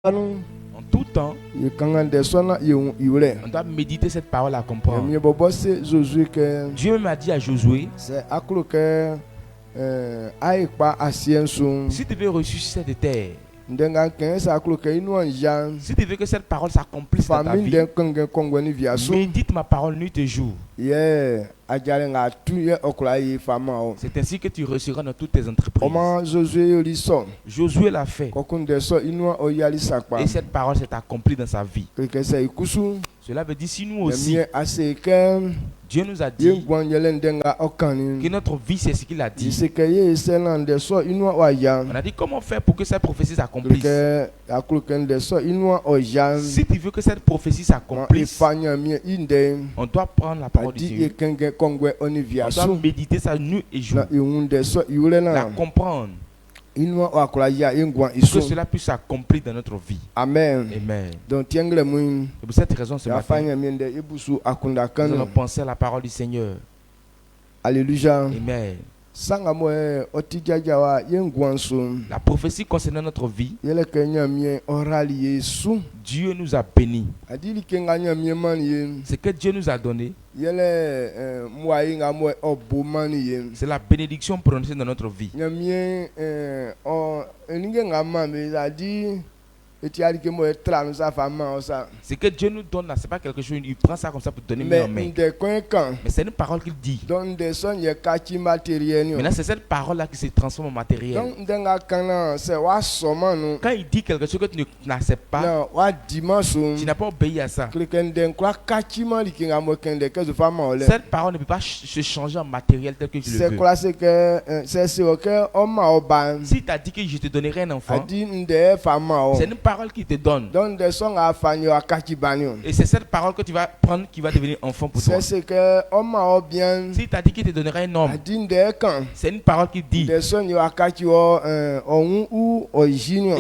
En tout temps, on doit méditer cette parole à comprendre. Dieu m'a dit à Josué, si tu veux ressusciter cette terre, si tu veux que cette parole s'accomplisse dans ta vie, médite ma parole nuit et jour. C'est ainsi que tu réussiras dans toutes tes entreprises. Josué l'a fait. Et cette parole s'est accomplie dans sa vie. Cela veut dire si nous aussi, Dieu nous a dit que notre vie c'est ce qu'il a dit. On a dit comment faire pour que cette prophétie s'accomplisse. Si tu veux que cette prophétie s'accomplisse, on doit prendre la parole de Dieu. On doit méditer ça nuit et jour. La comprendre. Que cela puisse s'accomplir dans notre vie. Amen. Amen. Et pour cette raison, ce matin, nous allons penser à la parole du Seigneur. Alléluia. Amen. La prophétie concernant notre vie, Dieu nous a bénis. Ce que Dieu nous a donné, c'est la bénédiction prononcée dans notre vie. Ce que Dieu nous donne là, c'est pas quelque chose, il prend ça comme ça pour donner main en main. Mais c'est une parole qu'il dit. Maintenant, c'est cette parole là qui se transforme en matériel. Quand il dit quelque chose que tu n'acceptes pas, tu n'as pas obéi à ça. Cette parole ne peut pas se changer en matériel tel que tu le veux. Si tu as dit que je te donnerai un enfant, c'est une parole qui te donne. Et c'est cette parole que tu vas prendre qui va devenir enfant pour toi. Si tu as dit qu'il te donnera un homme, c'est une parole qui dit. Et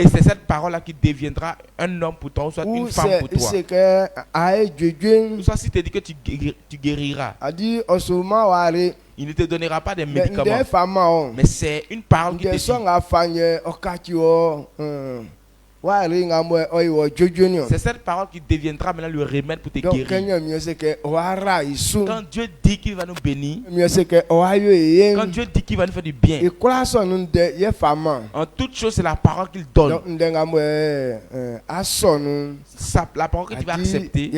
c'est cette parole-là qui deviendra un homme pour toi, ou soit une femme pour toi. Ou soit si tu dis que tu guériras, il ne te donnera pas des médicaments. Mais c'est une parole qui te dit. C'est cette parole qui deviendra maintenant le remède pour te guérir. Quand Dieu dit qu'il va nous bénir, quand Dieu dit qu'il va nous faire du bien, en toute chose c'est la parole qu'il donne. La parole que tu vas accepter,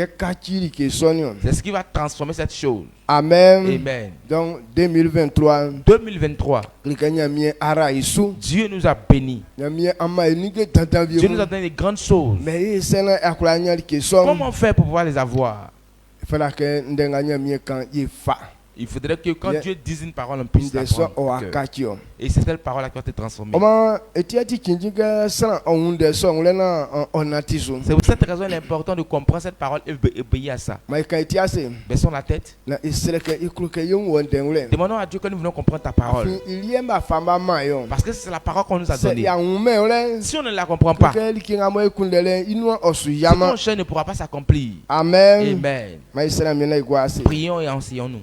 c'est ce qui va transformer cette chose. Amen. Amen. Donc 2023, Dieu nous a bénis. Dieu nous a donné des grandes choses. Comment faire pour pouvoir les avoir? Il faudrait que quand Dieu dise une parole, on puisse la prendre. Et c'est cette parole qui va te transformer. C'est pour cette raison qu'il est important de comprendre cette parole et obéir à ça. Baissons la tête. Demandons à Dieu que nous voulons comprendre ta parole. Parce que c'est la parole qu'on nous a donnée. Si on ne la comprend pas, cette chaîne ne pourra pas s'accomplir. Amen. Amen. Prions et enseignons-nous.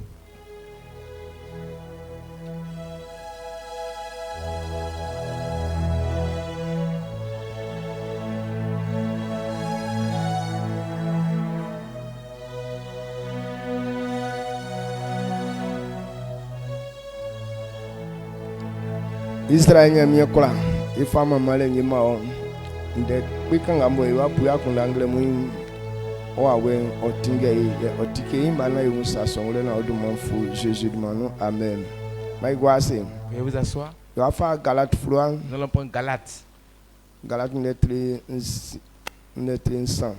Israël nyamie kola ifama male nyima on nde bikanga moyo wapuya kundangle mu oawe otinge otike imana yusa songole na odumonfu Jésus de manu amen. Maïgoase. Veuillez vous asseoir. Tu vas faire Galate froid. Nous allons prendre Galates. Galate net 100.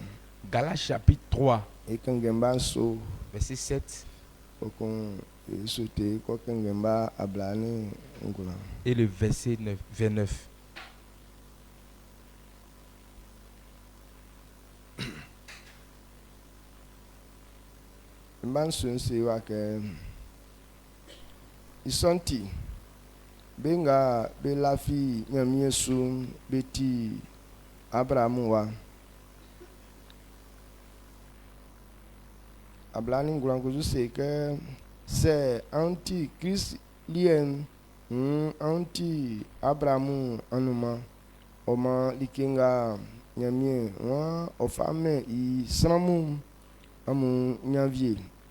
Galates chapitre 3. Et quand gemba so verset 7. Et le verset 29. Isonti benga belafi nyamiesu beti Abrahamu wa ablani ngulanguzu seke c'est anti-Christ lien anti Abrahamu anuma oma likinga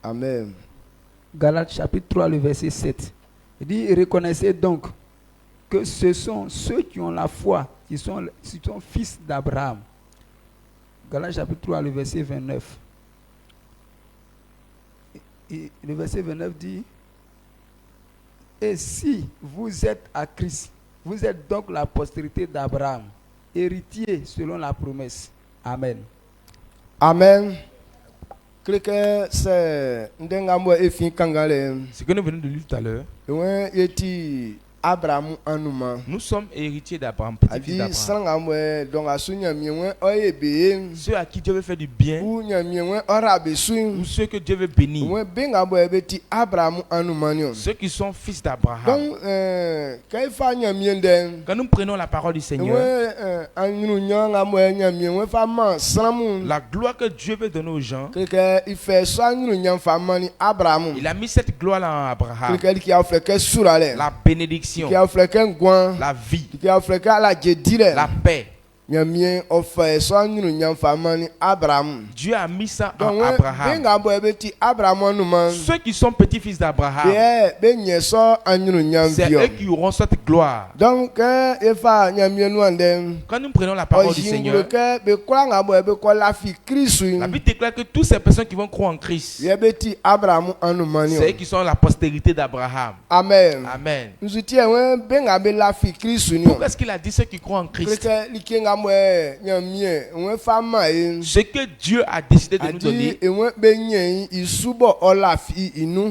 Amen. Galates chapitre 3, le verset 7. Il dit, reconnaissez donc que ce sont ceux qui ont la foi, qui sont fils d'Abraham. Galates chapitre 3, le verset 29. Et le verset 29 dit, et si vous êtes à Christ, vous êtes donc la postérité d'Abraham, héritier selon la promesse. Amen. Amen. C'est ce que nous venons de lire tout à l'heure. Nous sommes héritiers d'Abraham, petit-fils d'Abraham. Ceux à qui Dieu veut faire du bien, ou ceux que Dieu veut bénir, ceux qui sont fils d'Abraham. Quand nous prenons la parole du Seigneur, la gloire que Dieu veut donner aux gens, il a mis cette gloire-là en Abraham. La bénédiction, la vie, la paix. Dieu a mis ça en Abraham. Ceux qui sont petits-fils d'Abraham, c'est eux qui auront cette gloire. Donc, quand nous prenons la parole du Seigneur, la Bible déclare que toutes ces personnes qui vont croire en Christ, c'est eux qui sont la postérité d'Abraham. Amen. Amen. Pourquoi est-ce qu'il a dit ceux qui croient en Christ? Ce que Dieu a décidé de nous donner,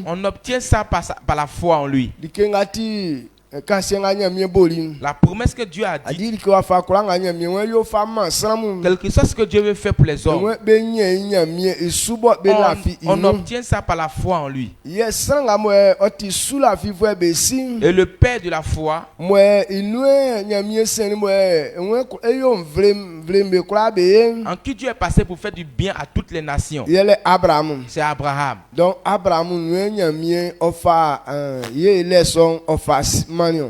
on obtient ça par la foi en lui. La promesse que Dieu a dit, quel que soit ce que Dieu veut faire pour les hommes, on obtient ça par la foi en lui. Et le Père de la foi, en qui Dieu est passé pour faire du bien à toutes les nations, c'est Abraham. Donc Abraham,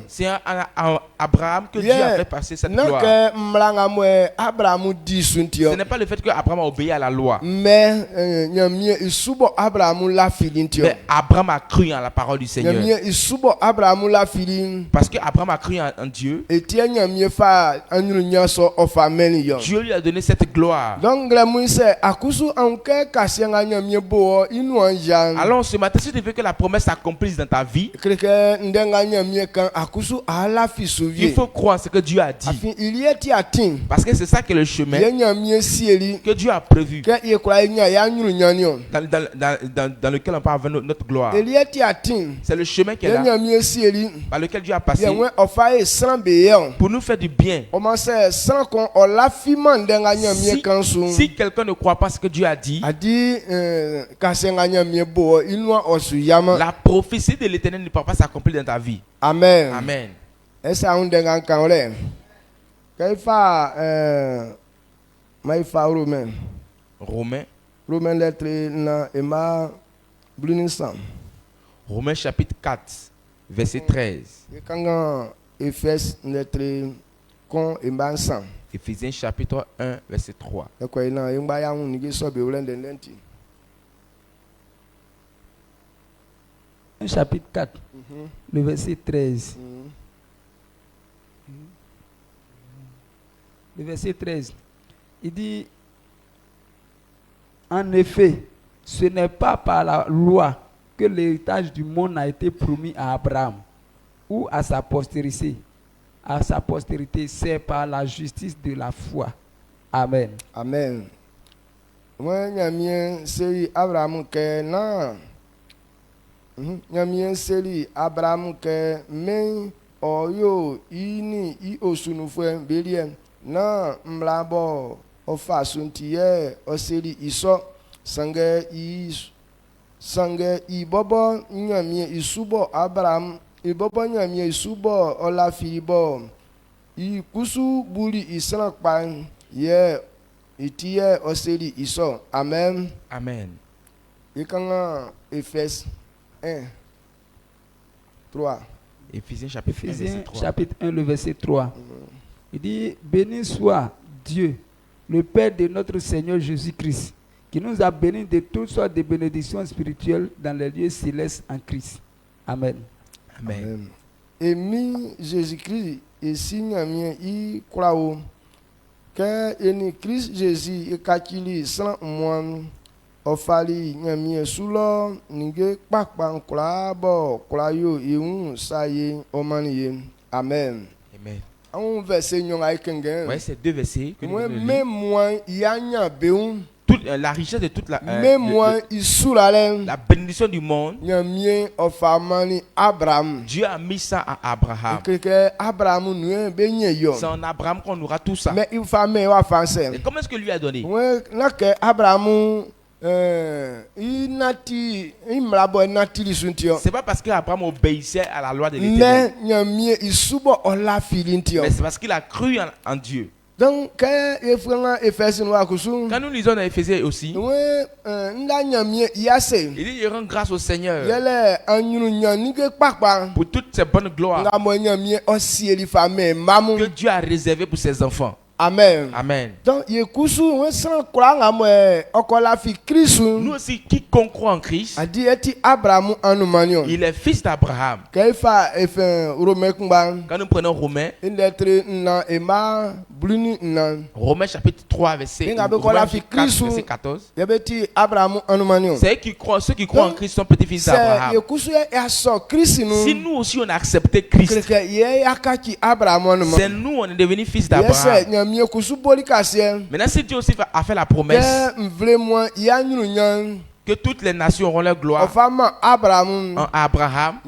c'est Abraham que Dieu a fait passer cette gloire. Ce n'est pas le fait que Abraham a obéi à la loi, mais Abraham a cru en la parole du Seigneur. Parce que Abraham a cru en Dieu, Dieu lui a donné cette gloire. Alors ce matin, si tu veux que la promesse s'accomplisse dans ta vie, il faut croire en ce que Dieu a dit. Parce que c'est ça qui est le chemin que Dieu a prévu, dans lequel on parle de notre gloire. C'est le chemin qui est là, par lequel Dieu a passé pour nous faire du bien. Si quelqu'un ne croit pas ce que Dieu a dit, la prophétie de l'Éternel ne peut pas s'accomplir dans ta vie. Amen. Amen. Romains chapitre 4, verset 13. Éphésiens chapitre 1, verset 3. Chapitre 4, le verset 13. Le verset 13, il dit, en effet, ce n'est pas par la loi que l'héritage du monde a été promis à Abraham ou à sa postérité. À sa postérité, c'est par la justice de la foi. Amen. Amen. Moi, c'est Abraham que non. Abraham que men oyo ini I osunufwe belien na mlabo ofa suntiye oseli iso sange I bobo nyamie isubo Abraham I bobo nyamie isubo ola filibo I kusu buli isana kpan ye itiye oseli iso. Amen. Amen. Ikanga Ephes 1, 3. Éphésiens chapitre 1, le verset 3. Il dit, béni soit Dieu le Père de notre Seigneur Jésus-Christ, qui nous a bénis de toutes sortes de bénédictions spirituelles dans les lieux célestes en Christ. Amen. Amen. Et mi Jésus-Christ et signe mien i croit que en Christ Jésus et kakili sans moi ofali nyamie sulo ninge pakpa nkla bo kla yo iun saye omaniye. Amen. Amen. Un verset nyonga ikenge. Ouais, c'est deux versets que nous lisons. Même moi yanya beun la richesse de toute la bénédiction du monde. Dieu a mis ça à Abraham. C'est en Abraham qu'on aura tout ça. Et comment est-ce que lui a donné? C'est pas parce qu'Abraham obéissait à la loi de l'Éternel, mais c'est parce qu'il a cru en Dieu. Donc, quand nous lisons dans Éphésiens aussi, il dit rend grâce au Seigneur pour toutes ces bonnes gloires que Dieu a réservées pour ses enfants. Amen. Amen. Donc, nous aussi, quiconque croit en Christ, il est fils d'Abraham. Quand nous prenons Romains, Romains chapitre 3, verset 14, ceux qui croient en Christ sont petits-fils d'Abraham. Si nous aussi on a accepté Christ, c'est nous on est devenus fils d'Abraham. Maintenant, si Dieu aussi a fait la promesse que toutes les nations auront leur gloire en Abraham,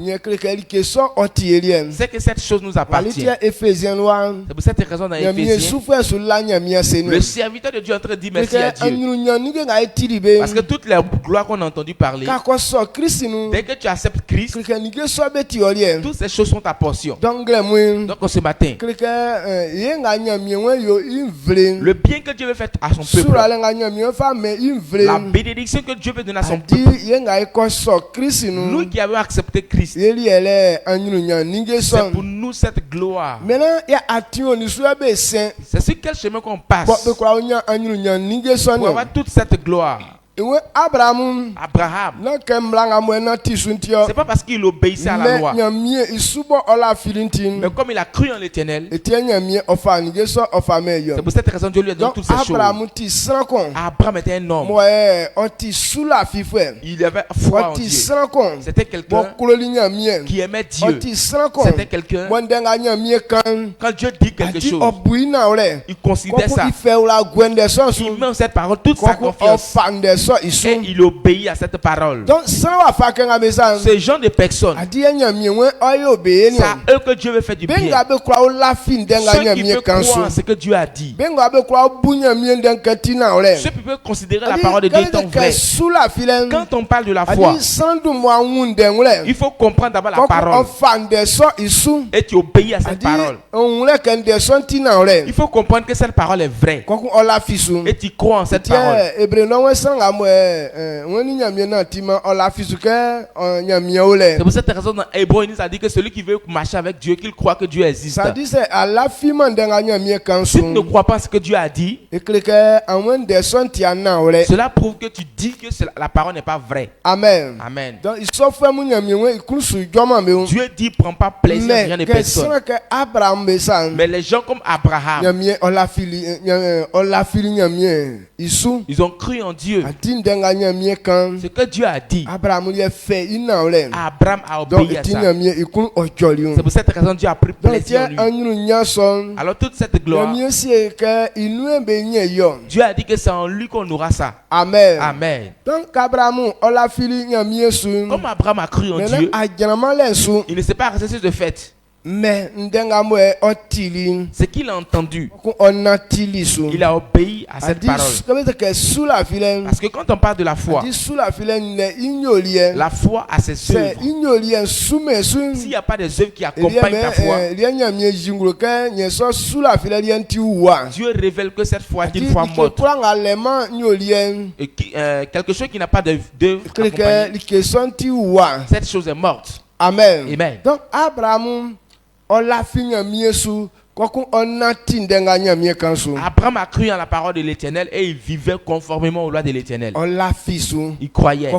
c'est que cette chose nous appartient. C'est pour cette raison dans Éphésiens, le serviteur de Dieu est en train de dire merci à Dieu. Parce que toutes les gloires qu'on a entendu parler, dès que tu acceptes Christ, toutes ces choses sont ta portion. Donc ce matin, le bien que Dieu veut faire à son peuple, la bénédiction que Dieu veut donner à son peuple, nous qui avons accepté Christ, c'est pour nous cette gloire. C'est sur quel chemin qu'on passe pour avoir toute cette gloire. Abraham, c'est pas parce qu'il obéissait à la loi, mais comme il a cru en l'Éternel, c'est pour cette raison que Dieu lui a donné toutes ces choses. Abraham était un homme, il avait foi en Dieu. C'était quelqu'un qui aimait Dieu. C'était quelqu'un, quand Dieu dit quelque chose, il considère ça, il met en cette parole toute sa confiance et il obéit à cette parole. Donc, ces gens de personnes, c'est à eux que Dieu veut faire du bien. Ceux qui veulent croire en ce que Dieu a dit, ceux qui peuvent considérer la parole de Dieu étant vraie. Quand on parle de la foi, il faut comprendre d'abord la parole et tu obéis à cette parole. Il faut comprendre que cette parole est vraie et tu crois en cette parole. C'est pour cette raison dans Hébreux il nous a dit que celui qui veut marcher avec Dieu, qu'il croit que Dieu existe. Si tu ne crois pas ce que Dieu a dit, cela prouve que tu dis que la parole n'est pas vraie. Amen. Amen. Donc, Dieu dit prends pas plaisir à rien de personne. Mais les gens comme Abraham, ils ont cru en Dieu. Ce que Dieu a dit, Abraham a obéi à ça. C'est pour cette raison que Dieu a pris plaisir en lui. Alors toute cette gloire, Dieu a dit que c'est en lui qu'on aura ça. Amen. Amen. Donc Abraham, comme Abraham a cru en Dieu, il ne s'est pas resté sur de fait. Mais ce qu'il a entendu, il a obéi à cette parole. Parce que quand on parle de la foi, la foi a ses œuvres. S'il n'y a pas des œuvres qui accompagnent ta foi, Dieu révèle que cette foi est une foi morte. Et quelque chose qui n'a pas d'œuvre accompagnée, cette chose est morte. Amen. Amen. Donc Abraham, Abraham a cru en la parole de l'Éternel et il vivait conformément aux lois de l'Éternel. Il croyait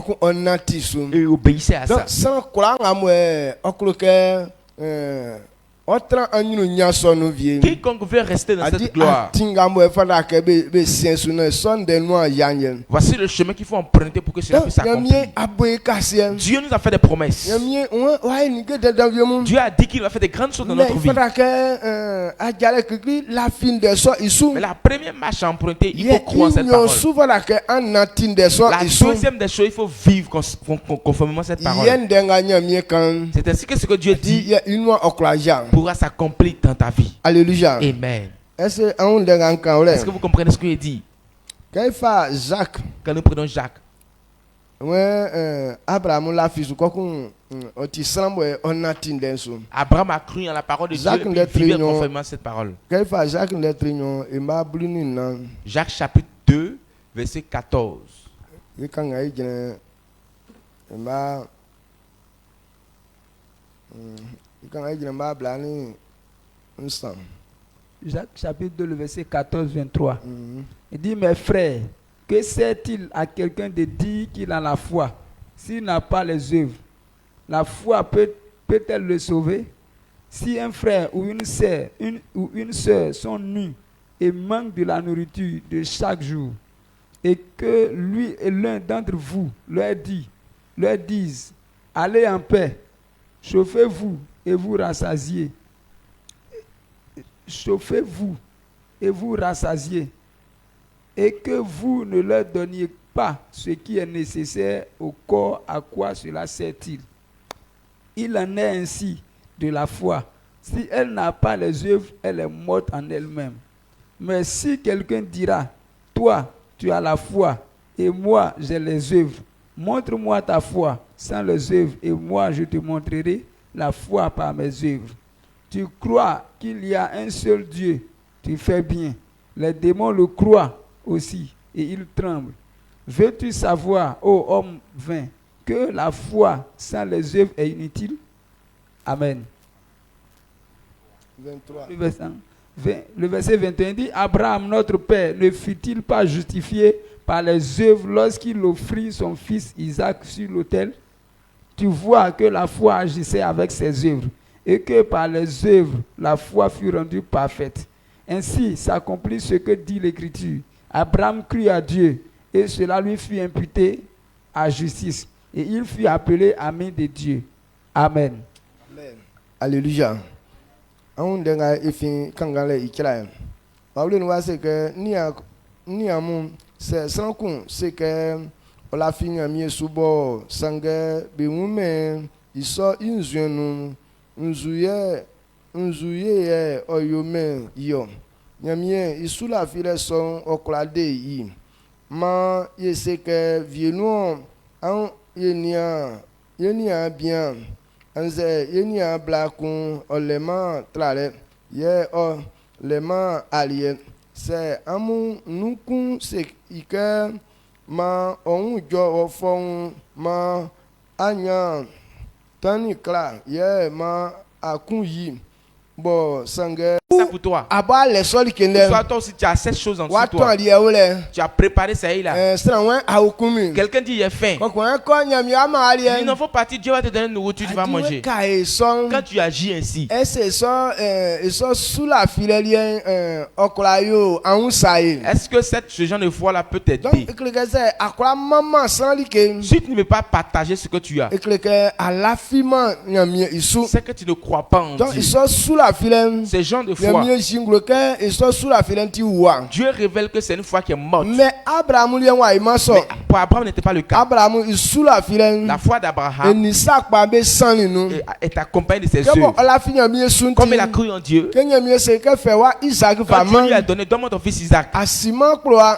et obéissait à ça. Quiconque veut rester dans cette gloire, voici le chemin qu'il faut emprunter pour que cela puisse s'accomplir. Dieu nous a fait des promesses. Dieu a dit qu'il va faire des grandes choses dans notre vie. Mais la première marche à emprunter, il faut croire en cette parole. La deuxième des choses, il faut vivre conformément à cette parole. C'est ainsi que ce que Dieu dit pourra s'accomplir dans ta vie. Alléluia. Amen. Est-ce que vous comprenez ce que il dit? Quand nous prenons Jacques, Abraham a cru en la parole de Dieu et vivait conformément à cette parole. Jacques chapitre 2 verset 14. Jacques chapitre 2, le verset 14-23. Il dit, mes frères, que sert-il à quelqu'un de dire qu'il a la foi s'il n'a pas les œuvres? La foi peut-elle le sauver? Si un frère ou une sœur sont nus et manquent de la nourriture de chaque jour, et que lui et l'un d'entre vous leur disent, allez en paix, chauffez-vous et vous rassasiez. Chauffez-vous et vous rassasiez. Et que vous ne leur donniez pas ce qui est nécessaire au corps, à quoi cela sert-il? Il en est ainsi de la foi. Si elle n'a pas les œuvres, elle est morte en elle-même. Mais si quelqu'un dira, toi, tu as la foi, et moi, j'ai les œuvres, montre-moi ta foi sans les œuvres, et moi, je te montrerai la foi par mes œuvres. Tu crois qu'il y a un seul Dieu, tu fais bien. Les démons le croient aussi, et ils tremblent. Veux-tu savoir, ô homme vain, que la foi sans les œuvres est inutile? Amen. 23. Le verset 21 dit, Abraham, notre père, ne fut-il pas justifié par les œuvres lorsqu'il offrit son fils Isaac sur l'autel? Tu vois que la foi agissait avec ses œuvres, et que par les œuvres, la foi fut rendue parfaite. Ainsi s'accomplit ce que dit l'Écriture. Abraham crut à Dieu, et cela lui fut imputé à justice. Et il fut appelé ami de Dieu. Amen. Amen. Alléluia. C'est que la fille mi subo sangue bimume iso inzuenu nzuye oyome yo nyamie isula file son oklade yi ma yeseke vienu an yenia bien anze yenia blakun olema trale ye o lema alien c'est amu nukun se ike ma on jo ofon ma anya tani kla ye ma akun yi bo sangue ça pour toi. Aba les sol kende. Soit toi aussi tu as cette chose en toi. Tu as préparé ça là. Quelqu'un dit j'ai faim. Il n'en faut pas, Dieu va te donner une nourriture, tu vas manger. Quand tu agis ainsi. Est-ce que ce genre de foi là peut t'aider? Si tu ne veux pas partager ce que tu as, c'est que tu ne crois pas en Dieu. Ce genre de foi, Dieu révèle que c'est une foi qui est morte. Mais pour Abraham n'était pas le cas. La foi d'Abraham est accompagnée de ses œuvres. Comme il a cru en Dieu, quand Dieu lui a donné, donne-moi ton fils Isaac,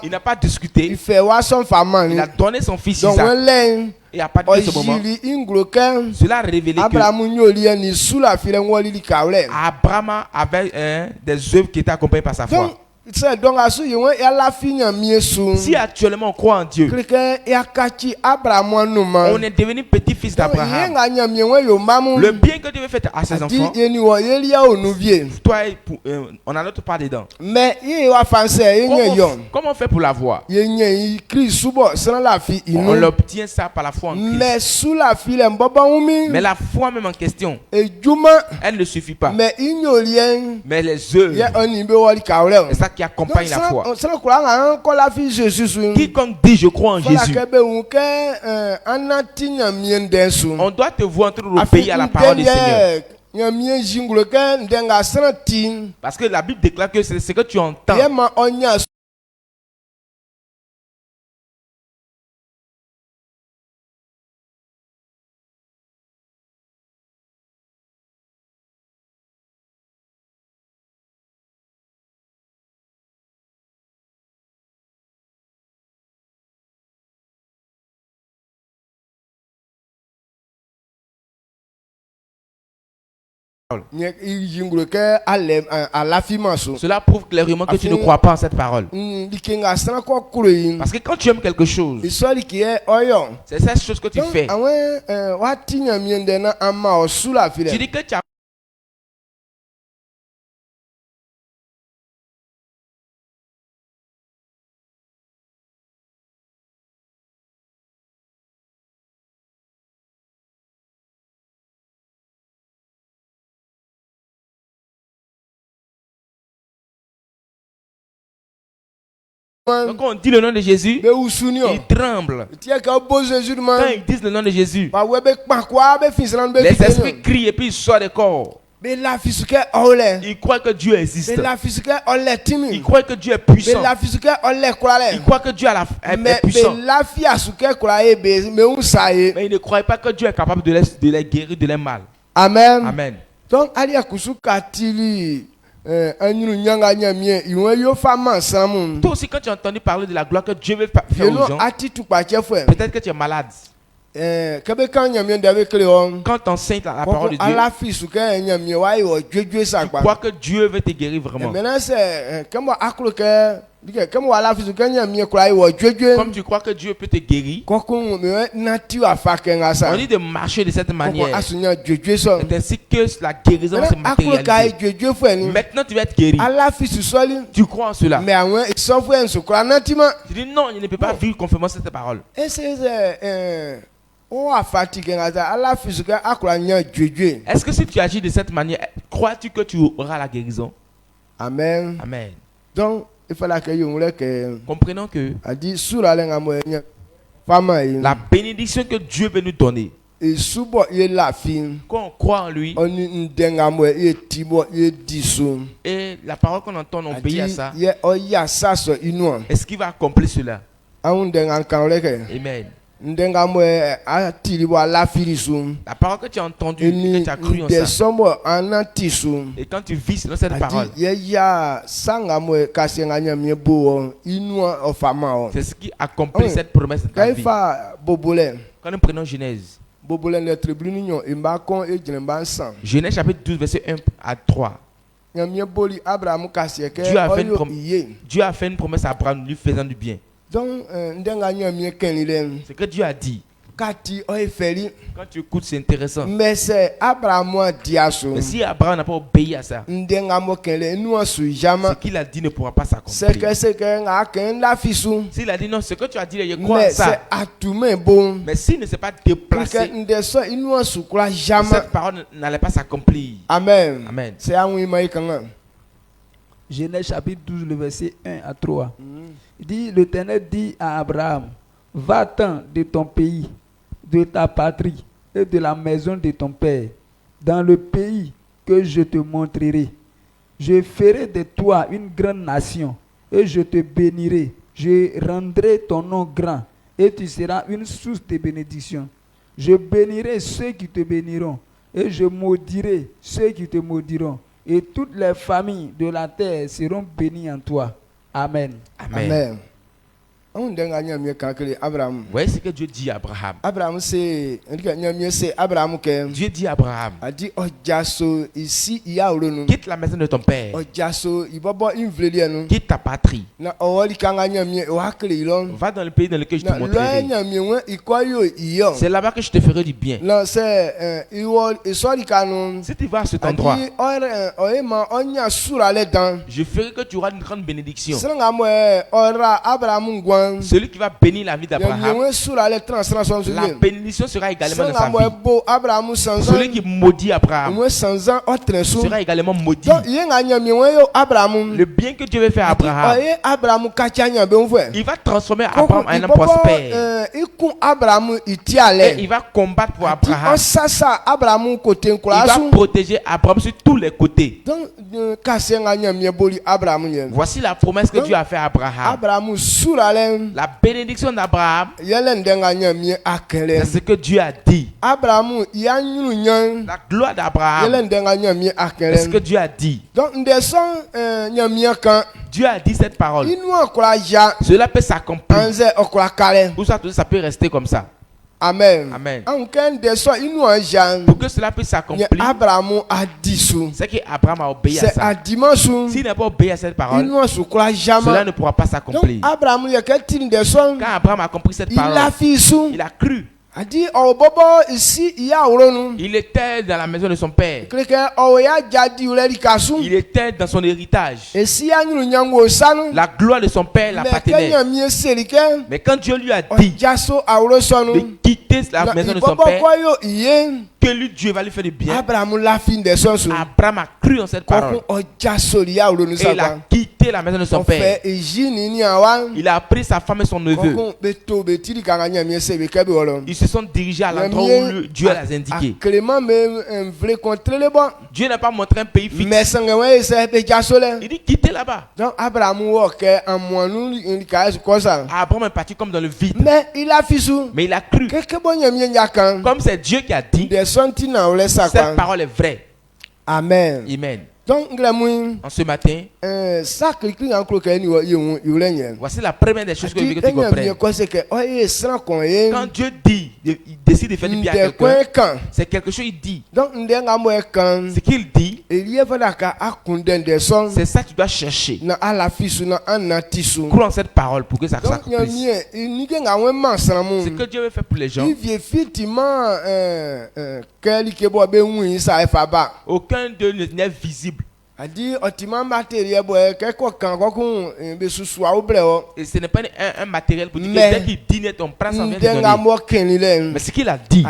il n'a pas discuté, il a donné son fils Isaac. Et à partir de ce moment, cela a révélé que Abraham avait des œuvres qui étaient accompagnées par sa foi. Si actuellement on croit en Dieu, on est devenu petit-fils d'Abraham. Le bien que Dieu veut faire à ses enfants, toi, on a notre part dedans. Mais comment on fait pour l'avoir? On l'obtient ça par la foi en Christ. Mais la foi même en question, elle ne suffit pas. Mais les œuvres, c'est ça qui accompagne la foi. Quiconque dit je crois en Jésus, on doit te voir en train de obéir à la parole du Seigneur. Parce que la Bible déclare que c'est ce que tu entends. Cela prouve clairement que tu ne crois pas en cette parole. Parce que quand tu aimes quelque chose, c'est cette chose que tu fais. Tu dis que tu as donc quand on dit le nom de Jésus, il tremble. Quand ils disent le nom de Jésus, les esprits crient et puis ils sortent des corps. Ils croient que Dieu existe. Ils croient que Dieu est puissant. Ils croient que Dieu est puissant. Mais ils ne croient pas que Dieu est capable de les guérir de leur mal. Amen. Amen. Donc, toi aussi, quand tu as entendu parler de la gloire que Dieu veut faire aux gens, peut-être que tu es malade. Quand tu enseignes la parole de Dieu, tu crois que Dieu veut te guérir vraiment. Comme tu crois que Dieu peut te guérir, on dit de marcher de cette manière. C'est ainsi que la guérison va se matérialiser. Maintenant tu vas être guéri. Tu crois en cela. Tu dis non, il ne peut pas vivre conformément à cette parole. Est-ce que si tu agis de cette manière, crois-tu que tu auras la guérison? Amen. Amen. Donc, comprenons que la bénédiction que Dieu veut nous donner, quand on croit en lui, et la parole qu'on entend, on obéit à ça, est-ce qu'il va accomplir cela? Amen. La parole que tu as entendue, que tu as cru en ça, et quand tu vis selon cette parole, c'est ce qui accomplit cette promesse de ta vie. Quand nous prenons Genèse, Genèse chapitre 12 verset 1 à 3, Dieu a fait une promesse à Abraham lui faisant du bien. Ce que Dieu a dit, quand tu écoutes, c'est intéressant. Mais si Abraham n'a pas obéi à ça, ce qu'il a dit ne pourra pas s'accomplir. S'il a dit non, ce que tu as dit, je crois à ça. Mais s'il ne s'est pas déplacé, cette parole n'allait pas s'accomplir. Amen. Amen. Genèse chapitre 12, le verset 1 à 3. Il dit, l'Éternel dit à Abraham, va-t'en de ton pays, de ta patrie et de la maison de ton père, dans le pays que je te montrerai. Je ferai de toi une grande nation et je te bénirai. Je rendrai ton nom grand et tu seras une source de bénédiction. Je bénirai ceux qui te béniront et je maudirai ceux qui te maudiront. Et toutes les familles de la terre seront bénies en toi. Amen. Amen. Voyez ce que Dieu dit à Abraham. Dieu dit à Abraham, quitte la maison de ton père, quitte ta patrie, va dans le pays dans lequel je te montrerai. C'est là-bas que je te ferai du bien. Si tu vas à cet endroit, je ferai que tu auras une grande bénédiction. Celui qui va bénir la vie d'Abraham, la bénédiction sera également dans sa vie. Celui qui maudit Abraham sera également maudit. Le bien que Dieu veut faire à Abraham, il va transformer Abraham en un homme prospère. Et il va combattre pour Abraham. Il va protéger Abraham sur tous les côtés. Voici la promesse que Dieu a fait à Abraham. La bénédiction d'Abraham, c'est ce que Dieu a dit. La gloire d'Abraham, c'est ce que Dieu a dit. Dieu a dit cette parole. Cela peut s'accomplir. Ou ça peut rester comme ça. Amen. Amen. Pour que cela puisse s'accomplir, c'est qu'Abraham a obéi à ça. S'il n'a pas obéi à cette parole, cela ne pourra pas s'accomplir. Quand Abraham a compris cette parole, il a cru. Il était dans la maison de son père. Il était dans son héritage. La gloire de son père l'appartenait. Mais quand Dieu lui a dit de quitter la maison de son père, que lui, Dieu va lui faire du bien, Abraham a cru en cette parole. Et il a quitté la maison de son père. Il a pris sa femme et son neveu. Ils se sont dirigés à l'endroit où Dieu les a indiqués. Dieu n'a pas montré un pays fixe. Il dit quittez là-bas. Abraham est parti comme dans le vide. Mais il a cru. Comme c'est Dieu qui a dit, cette parole est vraie. Amen. Amen. En ce matin, voici la première des choses que je veux que tu comprennes. Quand Dieu dit, il décide de faire du bien à quelqu'un, c'est quelque chose qu'il dit. Ce qu'il dit, c'est ça que tu dois chercher. Crois en cette parole pour que ça s'accomplisse. Ce que Dieu veut faire pour les gens, aucun d'eux n'est visible. Et ce n'est pas un matériel pour dire que dès qu'il dit net, on prend ça vient de donner. Mais ce qu'il a dit,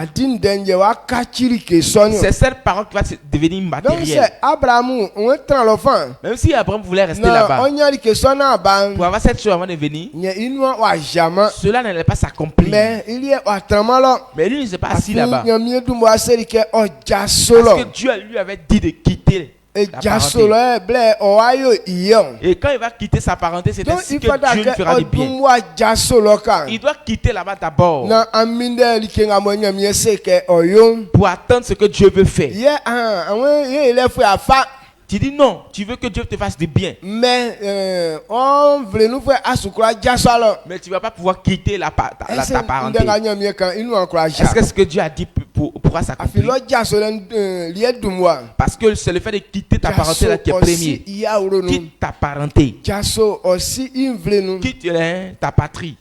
c'est cette parole qui va devenir matérielle. Même si Abraham voulait rester là-bas, pour avoir cette chose avant de venir, cela n'allait pas s'accomplir. Mais lui ne s'est pas assis là-bas. Parce que Dieu lui avait dit de quitter. Et quand il va quitter sa parenté, c'est ainsi que Dieu lui fera du bien. Il doit quitter là-bas d'abord pour attendre ce que Dieu veut faire. Tu dis non, tu veux que Dieu te fasse du bien. Mais tu ne vas pas pouvoir quitter ta parenté. Est-ce que ce que Dieu a dit pourra s'accomplir? Parce que c'est le fait de quitter ta parenté là qui est premier. Quitte ta parenté. Quitte ta patrie.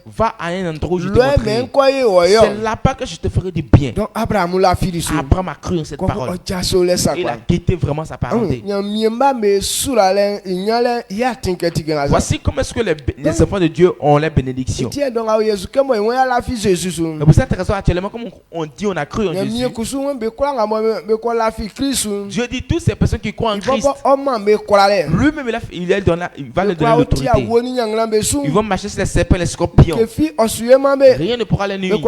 Va à un endroit où je te montrerai. C'est là-bas que je te ferai du bien. Donc Abraham a cru en cette parole. Il a quitté vraiment sa parenté. Voici comment est-ce que les enfants de Dieu ont les bénédictions. Et pour cette raison, actuellement, comme on dit, on a cru en Jésus. Dieu dit toutes ces personnes qui croient en Christ, lui-même il va leur donner l'autorité. Ils vont marcher sur les serpents et les scorpions. Rien ne pourra les nuire. Ils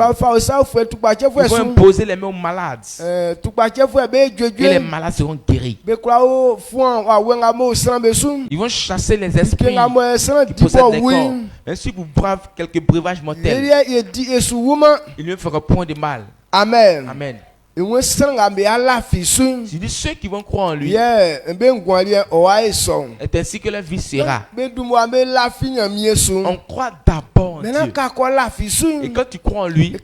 vont imposer les mains aux malades. Et les malades seront guéris. Ils vont chasser les esprits qui possèdent des corps. Même si vous bravez quelques breuvages mortels, ils ne feront point de mal. Amen. Amen. Je dis ceux qui vont croire en lui. Est ainsi que la vie sera. On croit d'abord en Dieu. Et quand tu crois en lui,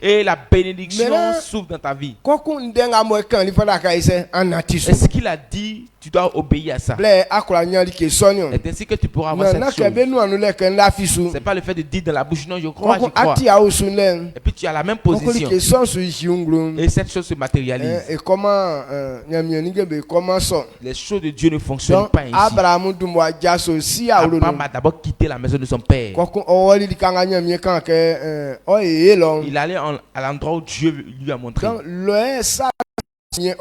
et la bénédiction s'ouvre dans ta vie. Et ce qu'il a dit, tu dois obéir à ça. C'est ainsi que tu pourras avoir cette chose. C'est pas le fait de dire dans la bouche, non, je crois, je crois. Et puis tu as la même position. Et cette chose se matérialise. Les choses de Dieu ne fonctionnent pas ainsi. Abraham a d'abord quitté la maison de son père. Il allait à l'endroit où Dieu lui a montré. C'est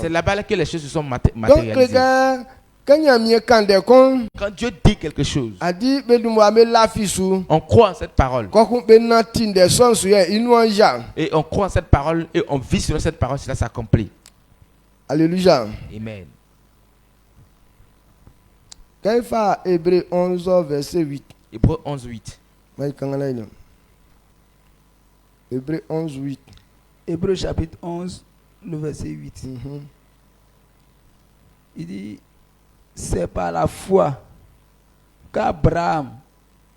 là-bas que les choses se sont matérialisées. Quand Dieu dit quelque chose, on croit en cette parole. Et on croit en cette parole et on vit selon cette parole, cela s'accomplit. Alléluia. Amen. Hébreu 11, verset 8. Hébreu 11, 8. Hébreu 11, 8. Hébreu chapitre 11, le verset 8. Il dit, c'est par la foi qu'Abraham,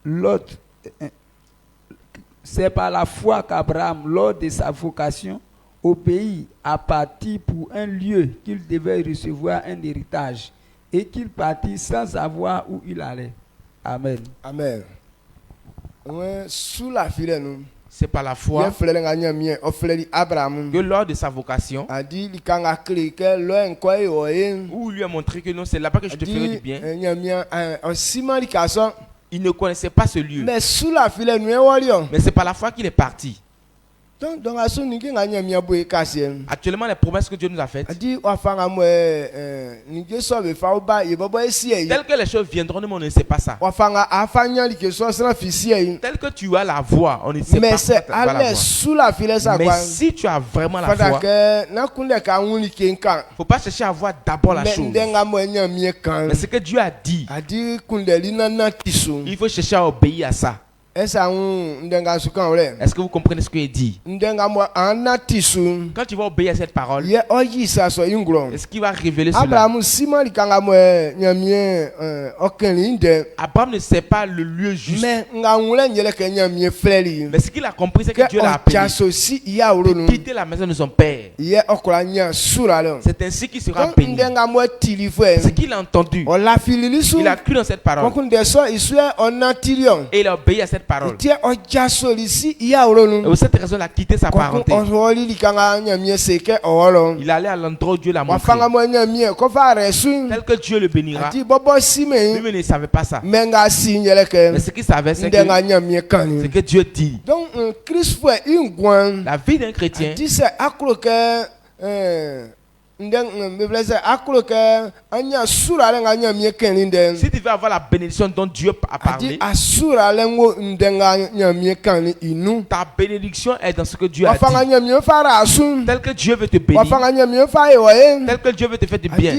lors de sa vocation, obéit à partir pour un lieu qu'il devait recevoir un héritage et qu'il partit sans savoir où il allait. Amen. Amen. Sous la file, nous. C'est par la foi que lors de sa vocation, où il lui a montré que non, c'est là-bas que je te ferai du bien. Il ne connaissait pas ce lieu. Mais c'est par la foi qu'il est parti. Actuellement, les promesses que Dieu nous a faites, telles que les choses viendront, on ne sait pas ça. Tel que tu as la voix, on ne sait pas. Mais si tu as vraiment la foi, il ne faut pas chercher à voir d'abord la chose. Mais ce que Dieu a dit, il faut chercher à obéir à ça. Est-ce que vous comprenez ce qu'il dit? Quand tu vas obéir à cette parole, est-ce qu'il va révéler cela? Abraham ne sait pas le lieu juste. Mais ce qu'il a compris, c'est que Dieu l'a appelé de quitter la maison de son père. C'est ainsi qu'il sera béni. Ce qu'il a entendu, il a cru dans cette parole. Et il a obéi à cette parole. Et pour cette raison, il a quitté sa parenté. Il allait à l'endroit où Dieu l'a montré. Tel que Dieu le bénira. Lui ne savait pas ça. Mais ce qu'il savait, c'est que Dieu dit. Donc, la vie d'un chrétien, si tu veux avoir la bénédiction dont Dieu a parlé, ta bénédiction est dans ce que Dieu a dit. Tel que Dieu veut te bénir, tel que Dieu veut te faire du bien.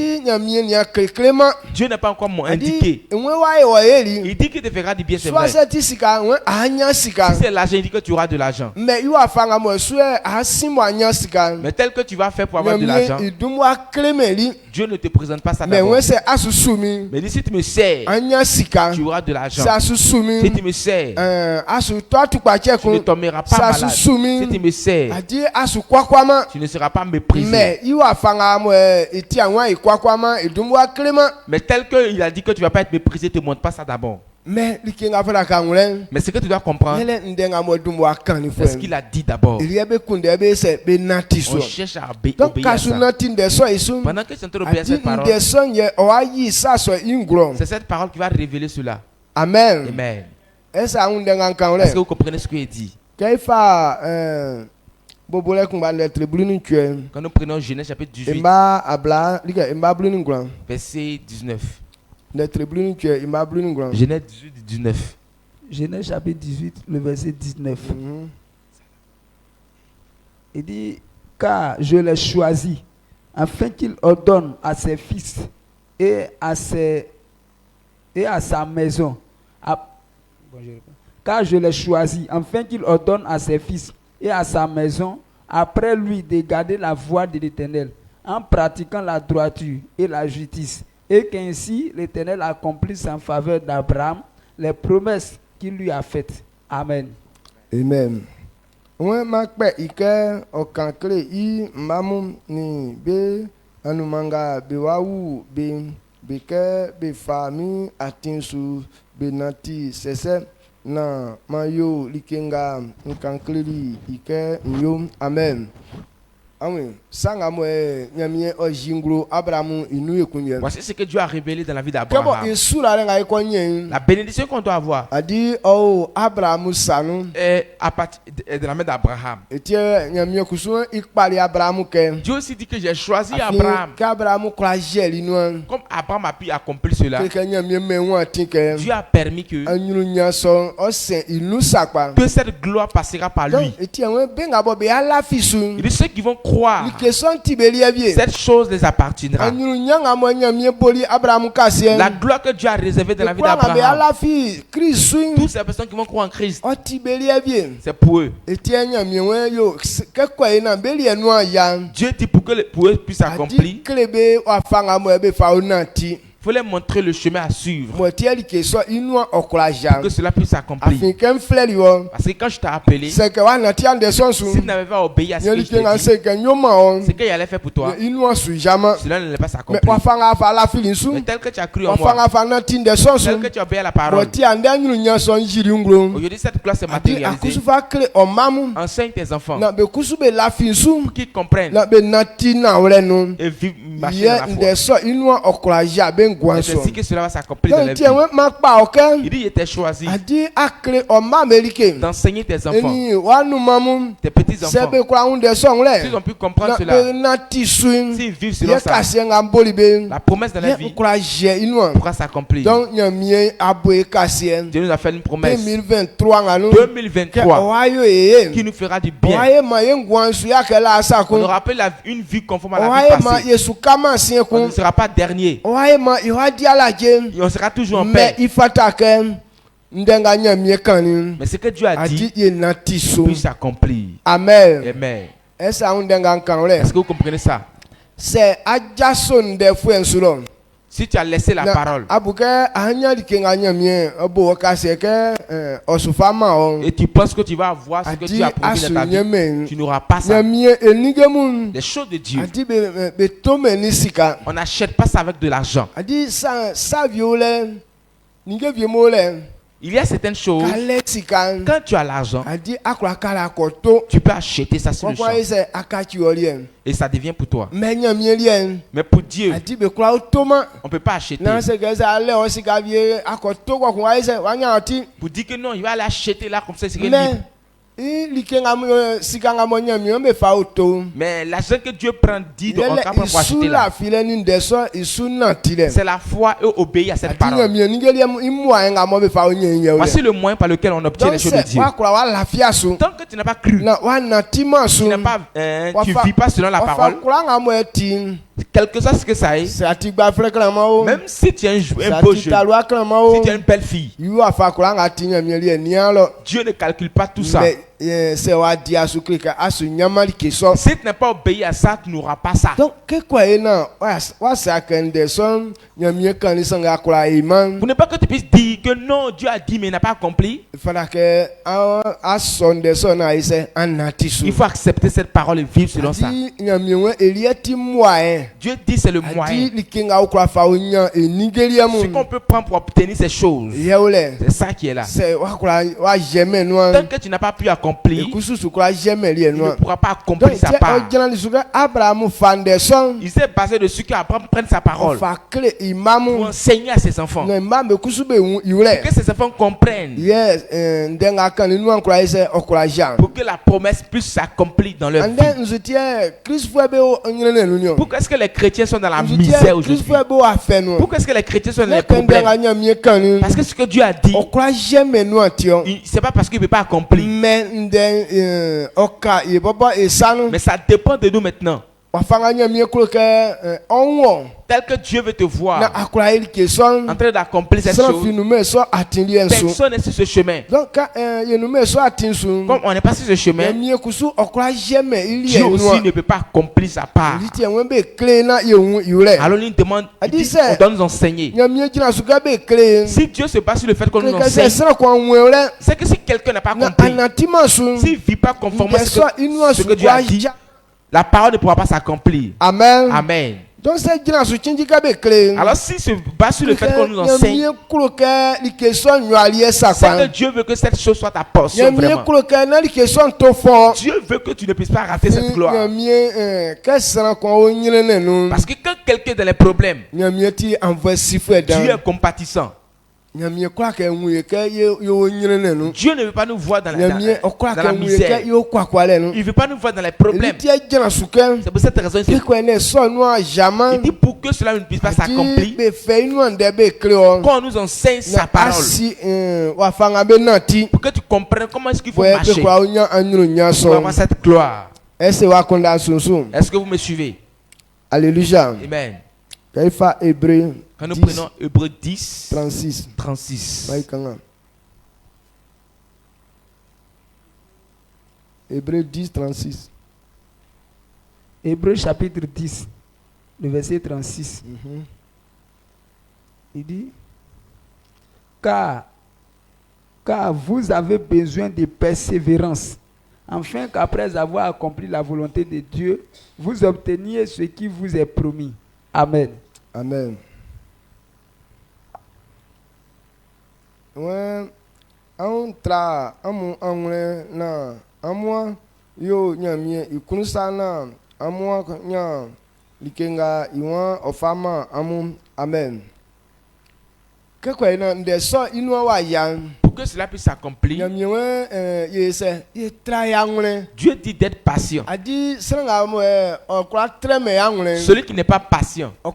Dieu n'a pas encore indiqué. Il dit qu'il te fera du bien, c'est vrai. Si c'est l'argent, il dit que tu auras de l'argent. Mais tel que tu vas faire pour avoir de l'argent, Dieu ne te présente pas ça d'abord. Mais si tu me sers, tu auras de l'argent. Si tu me sers, tu ne tomberas pas malade. Si tu me sers, tu ne seras pas méprisé. Mais tel qu'il a dit que tu ne vas pas être méprisé, ne te montre pas ça d'abord. Mais ce que tu dois comprendre, c'est ce qu'il a dit d'abord. On cherche à obéir à ça. Pendant que tu es en train d'obéir à cette parole, c'est cette parole qui va révéler cela. Amen. Amen. Est-ce que vous comprenez ce qu'il dit? Quand nous prenons Genèse chapitre 18, verset 19. Genèse 18, 19. Genèse chapitre 18, le verset 19. Il dit, car je l'ai choisi, afin qu'il ordonne à ses fils et à sa maison. Car je l'ai choisi, afin qu'il ordonne à ses fils et à sa maison, après lui, de garder la voie de l'Éternel, en pratiquant la droiture et la justice, et qu'ainsi l'Éternel accomplisse en faveur d'Abraham les promesses qu'il lui a faites. Amen. Amen. Ouais, makpe ike okankle I mamu ni be anumanga be wawu be ke be fami atinsu be nati sese na mayo likenga nkankle ike nyo. Amen. Voici ce que Dieu a révélé dans la vie d'Abraham. La bénédiction qu'on doit avoir est de la main d'Abraham. Dieu aussi dit que j'ai choisi Abraham. Comme Abraham a pu accomplir cela, Dieu a permis que cette gloire passera par lui. Et ceux qui vont croire, cette chose les appartiendra. La gloire que Dieu a réservée dans la vie d'Abraham, toutes ces personnes qui vont croire en Christ, c'est pour eux. Dieu dit pour eux puissent accomplir, il faut leur montrer le chemin à suivre pour que cela puisse s'accomplir. Parce que quand je t'ai appelé, si tu n'avais pas obéi à ce que je t'ai dit, ce qu'il allait faire pour toi, cela ne l'est pas s'accomplir. Mais tel que tu as cru en moi, tel que tu as obéi à la parole, aujourd'hui cette classe est matérialisée. Enseigne tes enfants pour qu'ils comprennent et vivent, marcher dans la foi. C'est ainsi que cela va s'accomplir dans la vie. Il dit, il était choisi d'enseigner tes enfants, tes petits enfants. S'ils ont pu comprendre cela, s'ils vivent selon ça, la promesse de la vie pourra s'accomplir. Dieu nous a fait une promesse 2023 qui nous fera du bien. On aura appelé une vie conforme à la vie passée. On ne sera pas dernier. Et on sera toujours en paix. Mais ce que Dieu a dit puisse s'accomplir. Amen. Amen. Est-ce que vous comprenez ça? C'est si tu as laissé la parole et tu penses que tu vas avoir ce que tu as promis dans ta vie, tu n'auras pas ça. Les choses de Dieu, on n'achète pas ça avec de l'argent. Il y a certaines choses, quand tu as l'argent, tu peux acheter ça sur le champ. Et ça devient pour toi. Mais pour Dieu, on ne peut pas acheter. Pour dire que non, il va aller acheter là comme ça, c'est libre. Mais l'argent que Dieu prend dit de on pour acheter là, c'est la foi et obéir à cette parole. Voici le moyen par lequel on obtient les choses de Dieu. Tant que tu n'as pas cru, tu ne vis pas selon la parole, quel que soit ce que ça est, même si tu es un beau jeune, si tu es une belle fille, Dieu ne calcule pas tout ça. Si tu n'as pas obéi à ça, tu n'auras pas ça. Pour ne pas que tu puisses dire que non, Dieu a dit mais il n'a pas accompli, il faut accepter cette parole et vivre selon ça. Dieu dit c'est le moyen. Ce qu'on peut prendre pour obtenir ces choses, c'est ça qui est là. Tant que tu n'as pas pu accomplir, il ne pourra pas accomplir sa part. Il s'est basé dessus qu'Abraham prenne sa parole pour enseigner à ses enfants, pour que ses enfants comprennent, pour que la promesse puisse s'accomplir dans leur vie. Pourquoi est-ce que les chrétiens sont dans la misère aujourd'hui? Pourquoi est-ce que les chrétiens sont dans les problèmes? Parce que ce que Dieu a dit, c'est pas parce qu'il ne peut pas accomplir. Mais ça dépend de nous maintenant. tel que Dieu veut te voir en train d'accomplir cette chose. Personne n'est sur ce chemin. Comme on n'est pas sur ce chemin, Dieu aussi ne peut pas accomplir sa part. Alors il nous demande, on doit nous enseigner. Si Dieu se base sur le fait qu'on nous enseigne, c'est que si quelqu'un n'a pas compris, s'il ne vit pas conformément à ce que Dieu a dit, la parole ne pourra pas s'accomplir. Amen. Amen. Donc alors si se base sur le fait qu'on nous enseigne, c'est que Dieu veut que cette chose soit ta portion vraiment. Dieu veut que tu ne puisses pas rater cette gloire. Parce que quand quelqu'un est dans les problèmes, Dieu est compatissant. Dieu ne veut pas nous voir dans la misère. Il ne veut pas nous voir dans les problèmes. C'est pour cette raison il dit pour que cela ne puisse pas s'accomplir, qu'on nous enseigne sa parole, pour que tu comprennes comment est-ce qu'il faut marcher pour avoir cette gloire. Est-ce que vous me suivez? Alléluia. Amen. Quand nous prenons Hébreux 10, 36. Hébreux 10, 36. Hébreux chapitre 10, le verset 36. Il dit, car vous avez besoin de persévérance, afin qu'après avoir accompli la volonté de Dieu, vous obteniez ce qui vous est promis. Amen. Amen. When antra amu amre na amwa yo nyamie ikunsa na amwa nya likenga iwa ofama amu. Amen. Pour que cela puisse s'accomplir, Dieu dit d'être patient. Celui qui n'est pas patient, il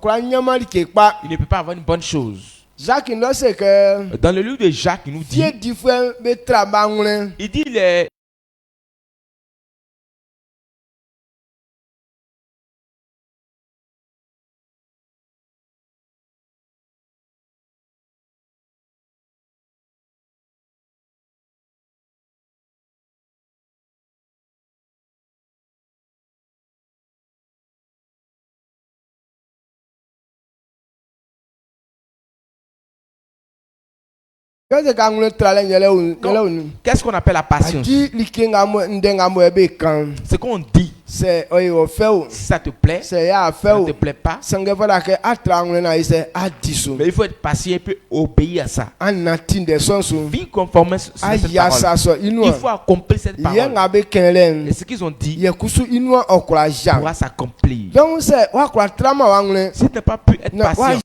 ne peut pas avoir une bonne chose. Dans le livre de Jacques, il nous dit, il dit qu'est-ce qu'on appelle la patience? Ce qu'on dit, si ça te plaît, ça ne te plaît pas, mais il faut être patient et puis obéir à ça. Vie conforme à cette parole. Il faut accomplir cette parole. Et ce qu'ils ont dit pourra s'accomplir. Si tu n'as pas pu être patient,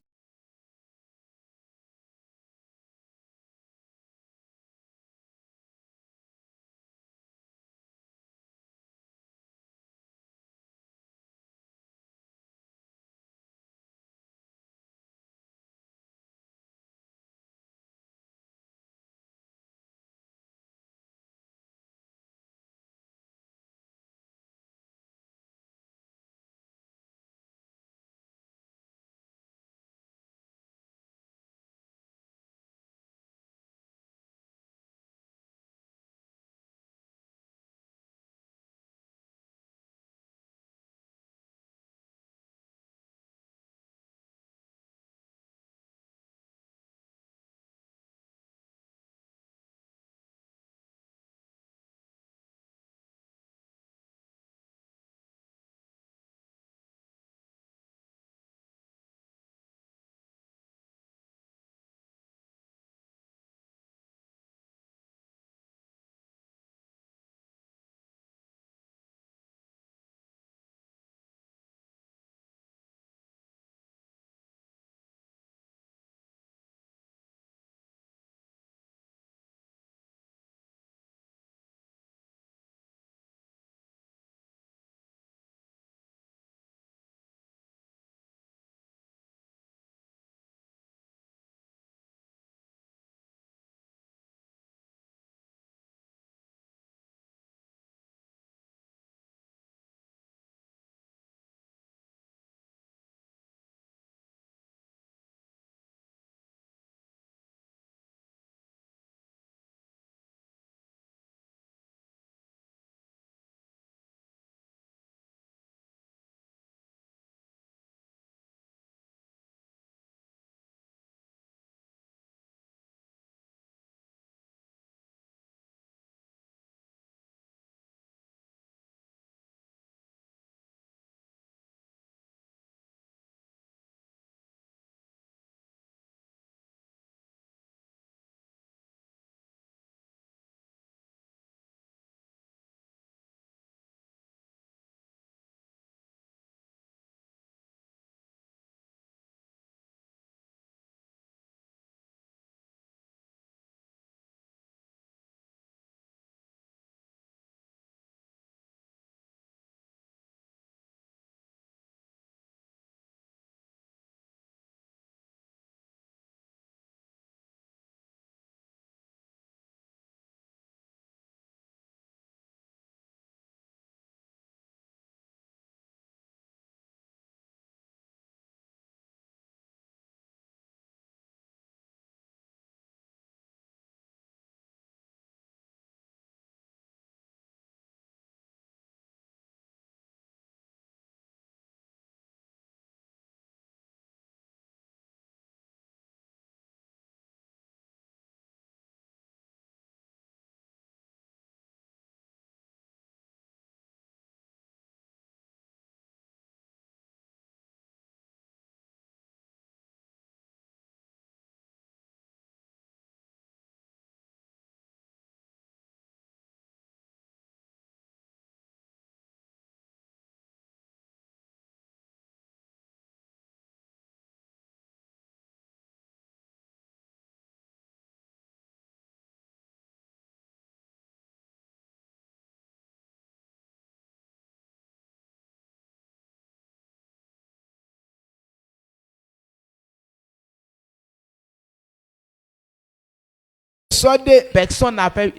Personne n'avait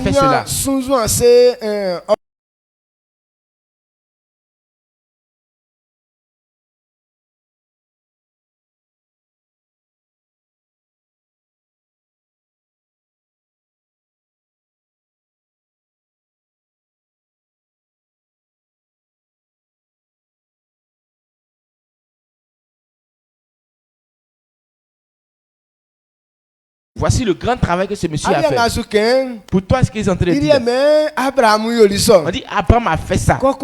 fait cela. Voici le grand travail que ce monsieur a fait. Pour toi, ce qu'ils sont en train de dire. On dit Abraham a fait ça. Maintenant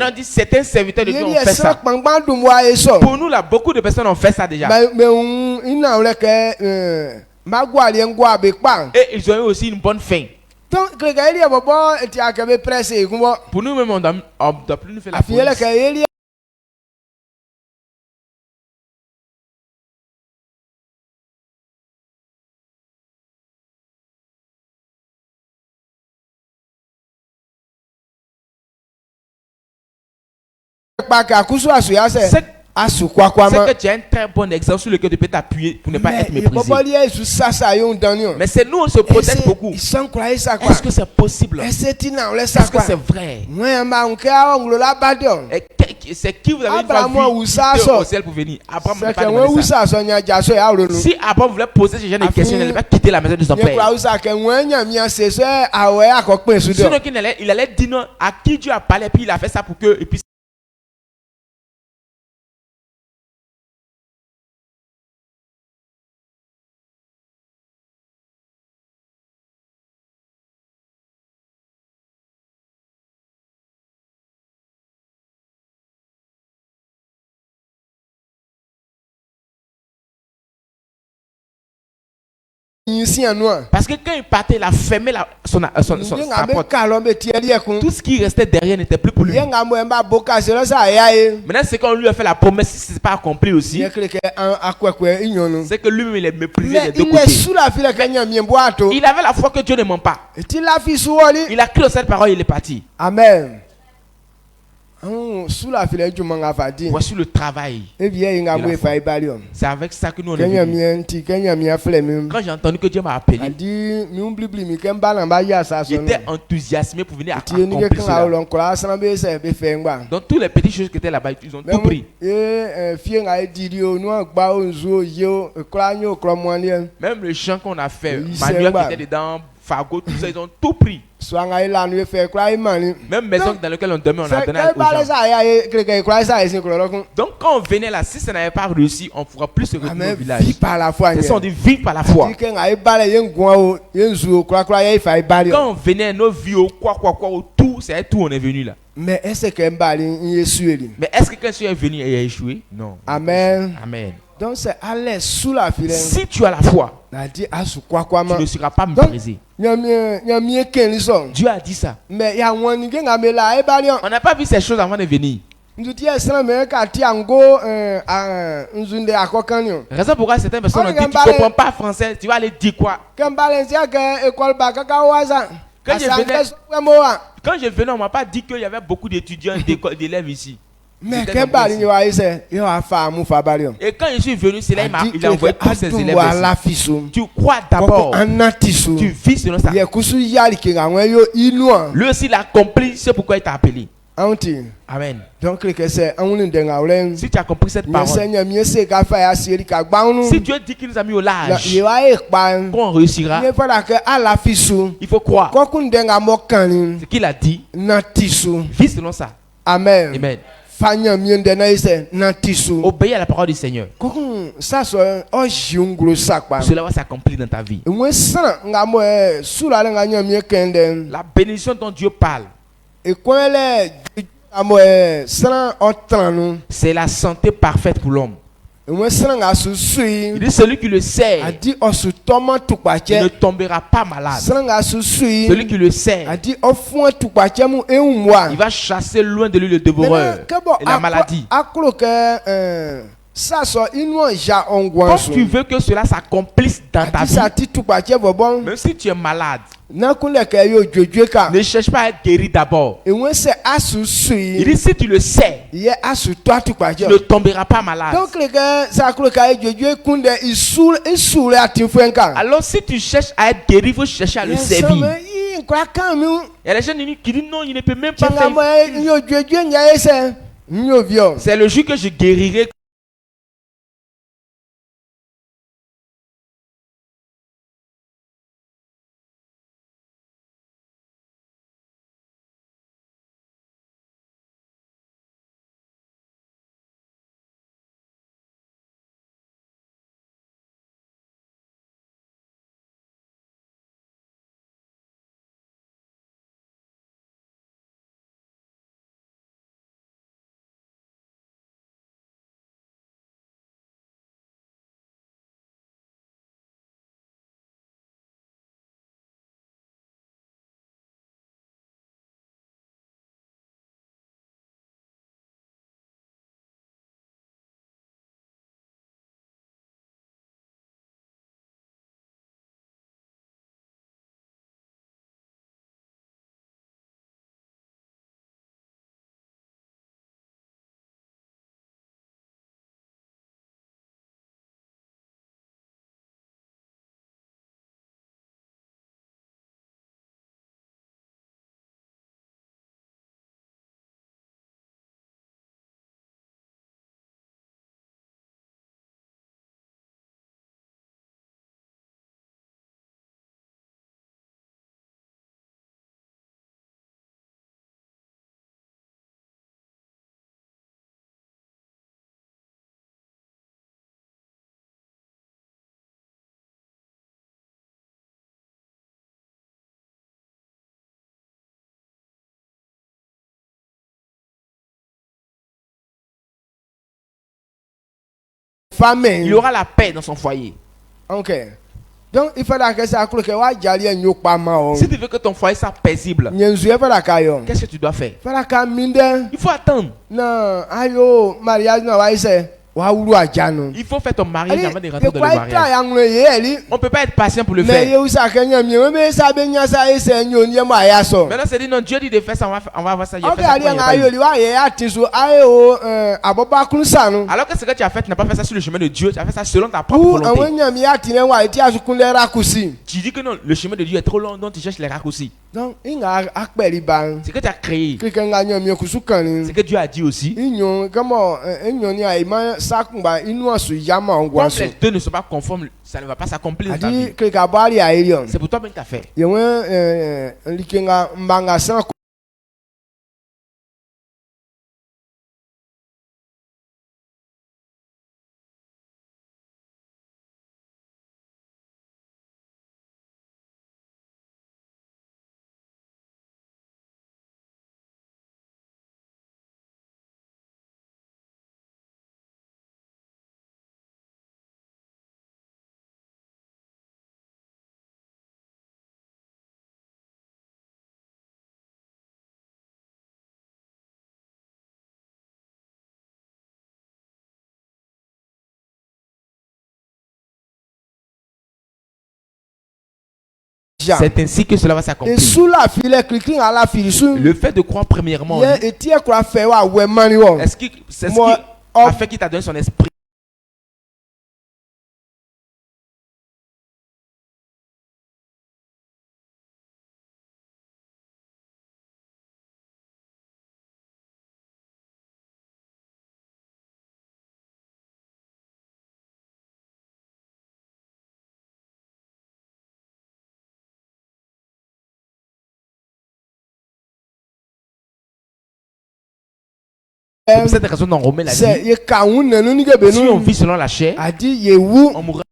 on dit certains serviteurs de Dieu ont fait ça. Pour nous là, beaucoup de personnes ont fait ça déjà. Et ils ont eu aussi une bonne fin. Pour nous-mêmes, on ne doit plus nous faire la police. C'est que tu as un très bon exemple sur lequel tu peux t'appuyer pour ne pas être méprisé. Mais c'est nous, on se protège beaucoup. Est-ce que c'est possible? Est-ce que c'est vrai? C'est qui vous avez vu au ciel pour venir? Abraham n'a pas demandé ça. Si Abraham voulait poser ce genre de questions, il n'allait pas quitter la maison de son père. Sinon, il allait dire non, à qui Dieu a parlé, puis il a fait ça pour que puisse. Parce que quand il partait, il a fermé sa porte. Tout ce qui restait derrière n'était plus pour lui. Maintenant, c'est quand on lui a fait la promesse, si ce n'est pas accompli aussi, c'est que lui-même il est méprisé des deux côtés. Il avait la foi que Dieu ne ment pas. Il a cru à cette parole et il est parti. Amen. Voici le travail. C'est avec ça que nous on est venus. Quand j'ai entendu que Dieu m'a appelé, j'étais enthousiasmé pour venir accomplir cela. Donc toutes les petites choses qui étaient là-bas, ils ont tout pris. Même le chant qu'on a fait, Manuel qui était dedans, Fargo, tout ça, ils ont tout pris. Même maison dans laquelle on dormait, on a donné aux gens. Donc quand on venait là, si ça n'avait pas réussi, on ne pourra plus se retrouver au village. C'est ça, on dit vivre par la foi. Quand on venait, nos vies, tout, c'est tout, on est venu là. Mais est-ce que quelqu'un est venu et a échoué? Non. Amen. Amen. Donc c'est aller sous la filet. Si tu as la foi, tu ne seras pas méprisé. Dieu a dit ça. Mais on n'a pas vu ces choses avant de venir. Raison pourquoi certaines personnes ont dit tu ne comprends pas français, tu vas aller dire quoi? Quand je venais, on ne m'a pas dit qu'il y avait beaucoup d'étudiants et d'élèves ici. Mais et quand je suis venu, c'est là il a envoyé tous ses élèves. Tu crois d'abord. Tu vis selon ça. Lui aussi il a compris c'est pourquoi il t'a appelé. Amen. Donc si tu as compris cette parole, si Dieu dit qu'il nous a mis au large, qu'on réussira, il faut croire ce qu'il a dit. Vis selon ça. Amen. Amen. Obéis à la parole du Seigneur. Cela va s'accomplir dans ta vie. La bénédiction dont Dieu parle, c'est la santé parfaite pour l'homme. Il dit celui qui le sait, il ne tombera pas malade. Celui qui le sait, il va chasser loin de lui le dévoreur et la maladie. Comme tu veux que cela s'accomplisse dans ta vie, même si tu es malade, ne cherche pas à être guéri d'abord. Il dit si tu le sais, tu ne tomberas pas malade. Alors si tu cherches à être guéri, il faut chercher à le servir. Il y a des gens qui disent non, il ne peut même pas faire. C'est le jour que je guérirai. Il y aura la paix dans son foyer. Ok. Donc il fallait que ça coule que si tu veux que ton foyer soit paisible, qu'est-ce que tu dois faire? Il faut attendre. Non, ayo mariage no wa ise. Il faut faire ton mariage avant de rentrer dans le mariage. On ne peut pas être patient pour le faire. Maintenant, c'est dit non, Dieu dit de faire ça, on va voir ça. Alors que ce que tu as fait, tu n'as pas fait ça sur le chemin de Dieu, tu as fait ça selon ta propre volonté. Tu dis que non, le chemin de Dieu est trop long, donc tu cherches les raccourcis. Donc, ce que tu as créé, ce que Dieu a dit aussi. Comme les deux ne sont pas conformes, ça ne va pas s'accomplir dans ta vie. C'est pour toi-même que tu as fait. C'est ainsi que cela va s'accomplir. Le fait de croire premièrement, est-ce que c'est ce qui a fait qu'il t'a donné son esprit? C'est pour cette raison dans Romains l'a dit, si on vit selon la chair, on mourra.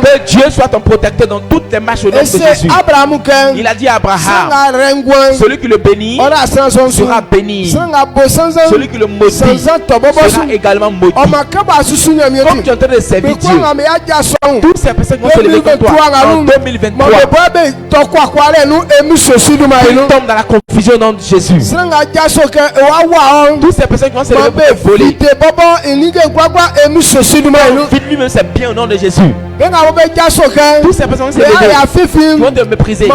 Que Dieu soit ton protecteur dans toutes les marches au nom de Jésus. Il a dit à Abraham, celui qui le bénit sera béni, celui qui le maudit sera également maudit. Comme tu es en train de servir Dieu, toutes ces personnes qui vont se lever contre toi en 2023, ils tombent dans la confusion au nom de Jésus. Toutes ces personnes qui vont se lever pour te voler, vite lui-même c'est bien au nom de Jésus. Tous ces personnes qui vont te mépriser, qu'ils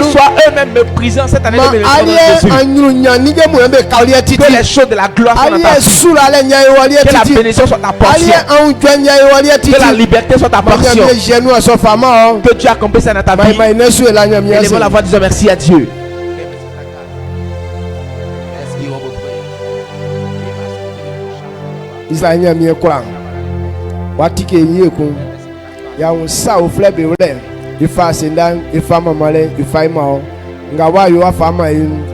soient eux-mêmes méprisés en cette année 2023 au nom de Jésus. Que les choses de la gloire soient dans ta vie, que la bénédiction soit ta portion, que la liberté soit ta portion, que Dieu accomplisse ça dans ta vie. Élevons la voix, disons merci à Dieu. Israël mi ekura watike yi ekun ya un sa o fle be re ifa sendan ifa mamale ifa imao nga wa yo afa ma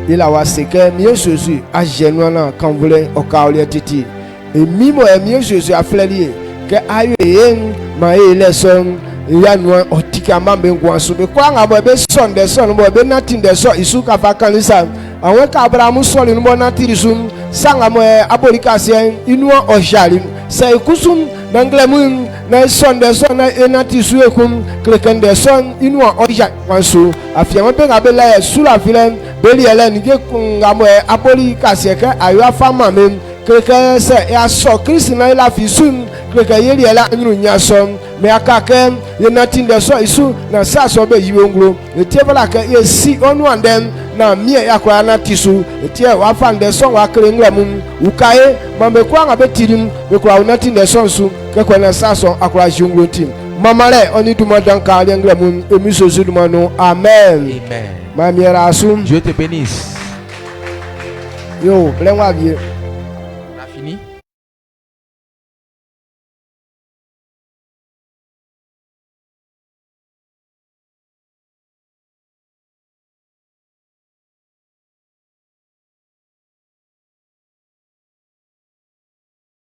ila wa seke mi Jésus a genu na kan vle o ka ole titi e mi mo e mi Jésus a fle li ke ayo e ma e le son ya no o tika ma be ngwa so be kwa nga bo be son de son bo be natin de so isu ka fa kanisa awon ka Abraham so le no na tirisum sanga mo abolika se inu o jali se kusum nanglemu na son de son na enati su ekum kreken de son inu o jali wanso afiama pe ga be la su la filen beli ele ni ge kunga mo abolika se ke ayo afama me kreken se ya so Christ na la fi sun kreken yeli ele anu nya so me akake enati de so isu na sa so be yiwe nglo etievala ke yesi onu andem na mie yakwa na tisu etie wa fande so wa kre nglem ukae mambe kwa nga betirim be kwa unati de so su ke kwa na sa so akwa junglo tim mamale oni duma danka ale nglem emiso zuduma no amen. Amen. Ma miera asu Dieu te bénisse. Yo, plen wa vie.